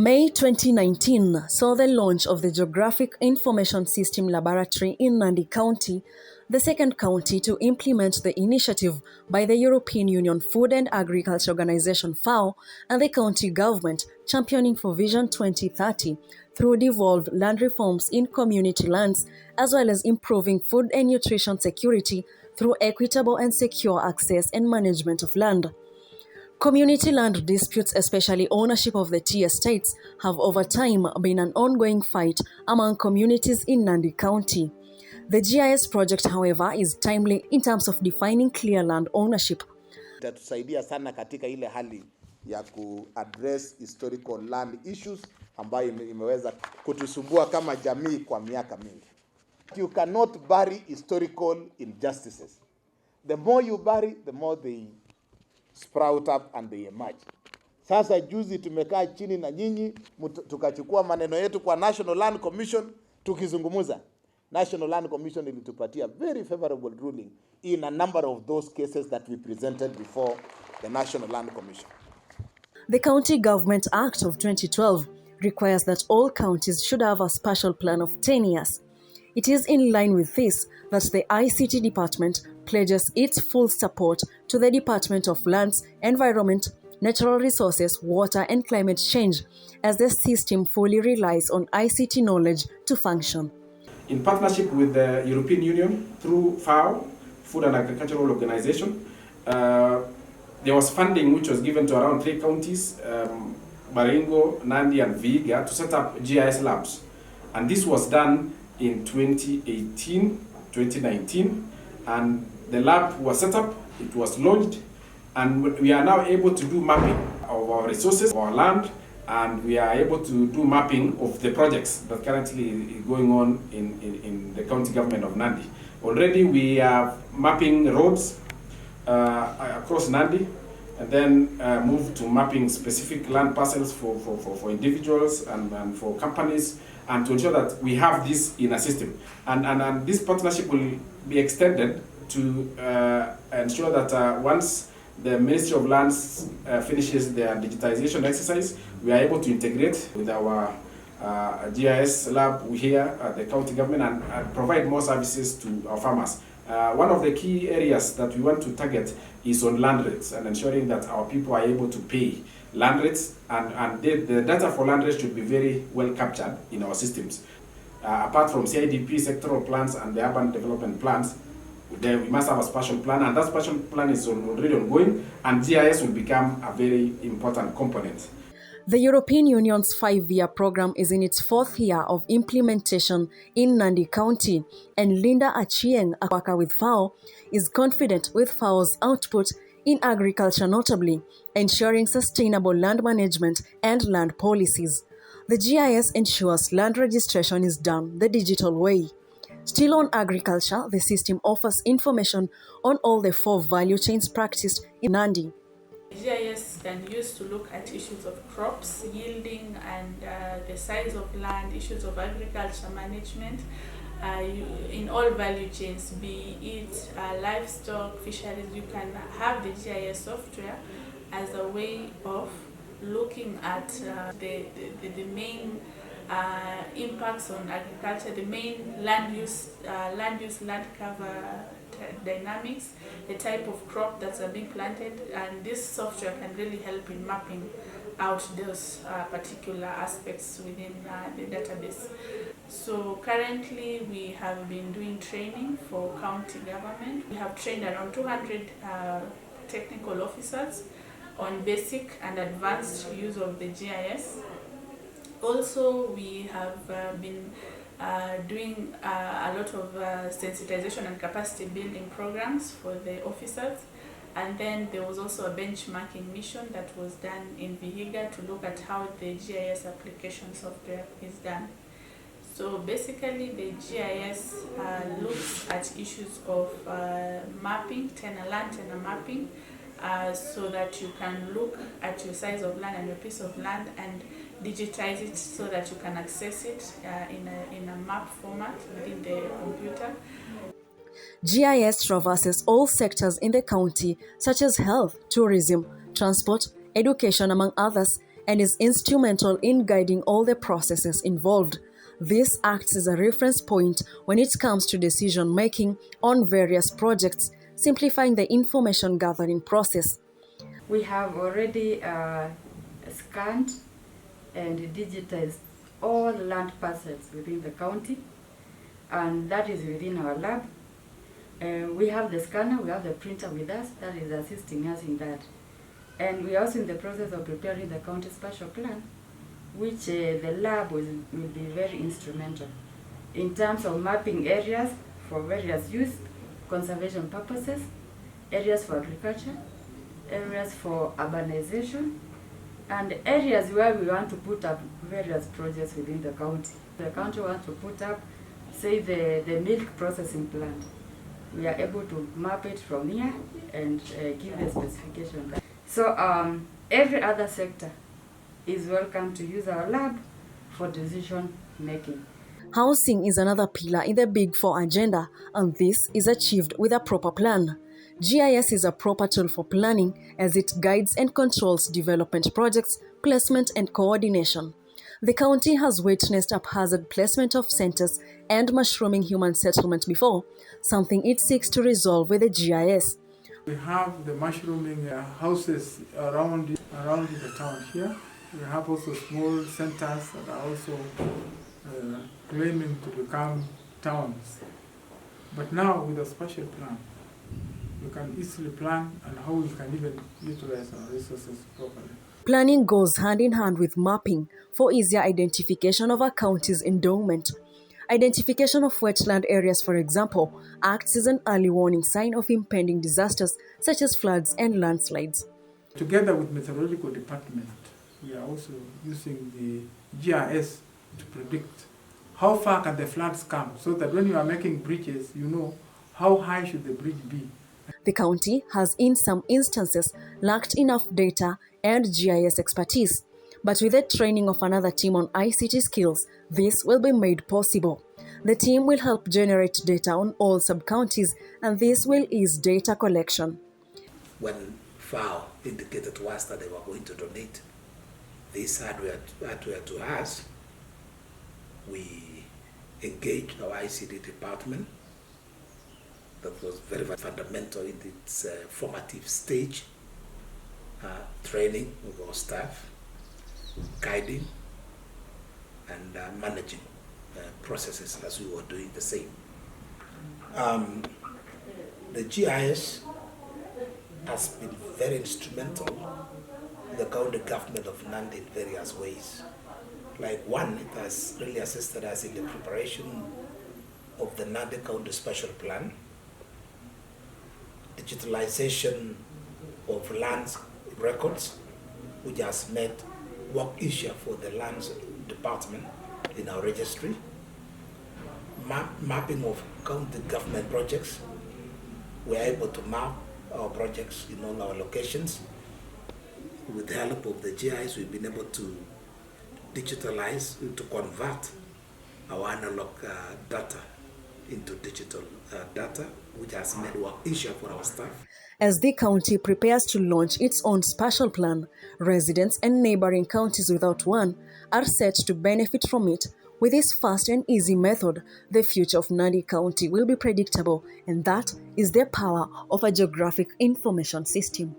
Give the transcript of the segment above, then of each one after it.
May 2019 saw the launch of the Geographic Information System Laboratory in Nandi County, the second county to implement the initiative by the European Union Food and Agriculture Organization FAO and the county government championing for Vision 2030 through devolved land reforms in community lands, as well as improving food and nutrition security through equitable and secure access and management of land. Community land disputes, especially ownership of the tea estates, have over time been an ongoing fight among communities in Nandi County. The GIS project, however, is timely in terms of defining clear land ownership. Itatusaidia sana katika ile hali ya ku-address historical land issues ambayo imeweza kutusumbua kama jamii kwa miaka mingi. You cannot bury historical injustices. The more you bury, the more they sprout up and they emerge. Sasa juzi tumekaa chini na nyinyi tukachukua maneno yetu kwa National Land Commission tukizungumuza. National Land Commission ilitupatia very favorable ruling in a number of those cases that we presented before the National Land Commission. The County Government Act of 2012 requires that all counties should have a spatial plan of 10 years. It is in line with this that the ICT department pledges its full support to the Department of Lands, Environment, Natural Resources, Water and Climate Change, as the system fully relies on ICT knowledge to function. In partnership with the European Union through FAO, Food and Agricultural Organization, there was funding which was given to around 3 counties, Baringo, Nandi and Vihiga, to set up GIS labs. And this was done in 2018, 2019, and the lab was set up, it was launched, and we are now able to do mapping of our resources, our land, and we are able to do mapping of the projects that currently is going on in the county government of Nandi. Already we are mapping roads across Nandi, and then move to mapping specific land parcels for individuals and for companies, and to ensure that we have this in a system. And this partnership will be extended to ensure that once the Ministry of Lands finishes their digitization exercise, we are able to integrate with our GIS lab here at the county government and provide more services to our farmers. One of the key areas that we want to target is on land rates and ensuring that our people are able to pay land rates, and the data for land rates should be very well captured in our systems. Apart from CIDP, sectoral plans and the urban development plans, we must have a spatial plan, and that spatial plan is already ongoing, and GIS will become a very important component. The European Union's 5-year program is in its 4th year of implementation in Nandi County, and Linda Achieng, a worker with FAO, is confident with FAO's output in agriculture, notably ensuring sustainable land management and land policies. The GIS ensures land registration is done the digital way. Still on agriculture, the system offers information on all the 4 value chains practiced in Nandi. GIS can use to look at issues of crops, yielding and the size of land, issues of agriculture management in all value chains, be it livestock, fisheries. You can have the GIS software as a way of looking at the main impacts on agriculture, the main land use, land cover dynamics, the type of crop that's being planted, and this software can really help in mapping out those particular aspects within the database. So currently we have been doing training for county government. We have trained around 200 technical officers on basic and advanced use of the GIS. Also, we have been doing a lot of sensitization and capacity building programs for the officers. And then there was also a benchmarking mission that was done in Vihiga to look at how the GIS application software is done. So basically the GIS looks at issues of mapping, land tenure mapping, so that you can look at your size of land and your piece of land and digitize it so that you can access it in a map format within the computer. GIS traverses all sectors in the county, such as health, tourism, transport, education, among others, and is instrumental in guiding all the processes involved. This acts as a reference point when it comes to decision-making on various projects, simplifying the information gathering process. We have already scanned and digitized all land parcels within the county, and that is within our lab. We have the scanner, we have the printer with us that is assisting us in that. And we are also in the process of preparing the county spatial plan, which the lab will be very instrumental in terms of mapping areas for various use, conservation purposes, areas for agriculture, areas for urbanization, and areas where we want to put up various projects within the county. The county wants to put up, say, the milk processing plant. We are able to map it from here and give the specification. So every other sector is welcome to use our lab for decision making. Housing is another pillar in the Big Four agenda, and this is achieved with a proper plan. GIS is a proper tool for planning as it guides and controls development projects, placement and coordination. The county has witnessed haphazard placement of centers and mushrooming human settlement before, something it seeks to resolve with the GIS. We have the mushrooming houses around the town here. We have also small centers that are also claiming to become towns. But now with a special plan, we can easily plan and how we can even utilize our resources properly. Planning goes hand in hand with mapping for easier identification of a county's endowment. Identification of wetland areas, for example, acts as an early warning sign of impending disasters such as floods and landslides. Together with meteorological department, we are also using the GIS to predict how far can the floods come, so that when you are making bridges, you know how high should the bridge be. The county has in some instances lacked enough data and GIS expertise, but with the training of another team on ICT skills, this will be made possible. The team will help generate data on all sub-counties, and this will ease data collection. When FAO indicated to us that they were going to donate this hardware to us, we engaged our ICT department. That was very, very fundamental in its formative stage, training of our staff, guiding and managing processes as we were doing the same. The GIS has been very instrumental in the county government of Nandi in various ways. Like one, it has really assisted us in the preparation of the Nandi County Special Plan, digitalization of lands records, which has made work easier for the lands department in our registry, mapping of county government projects. We are able to map our projects in all our locations. With the help of the GIS, we've been able to digitalize, to convert our analog data into digital data, which has made work easier for our staff. As the county prepares to launch its own spatial plan, residents and neighboring counties without one are set to benefit from it. With this fast and easy method, the future of Nandi County will be predictable, and that is the power of a geographic information system.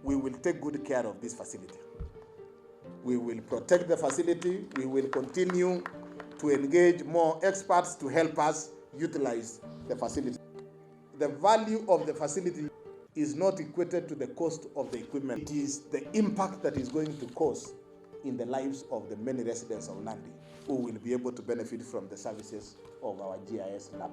We will take good care of this facility. We will protect the facility. We will continue to engage more experts to help us utilize the facility. The value of the facility is not equated to the cost of the equipment. It is the impact that is going to cause in the lives of the many residents of Nandi who will be able to benefit from the services of our GIS lab.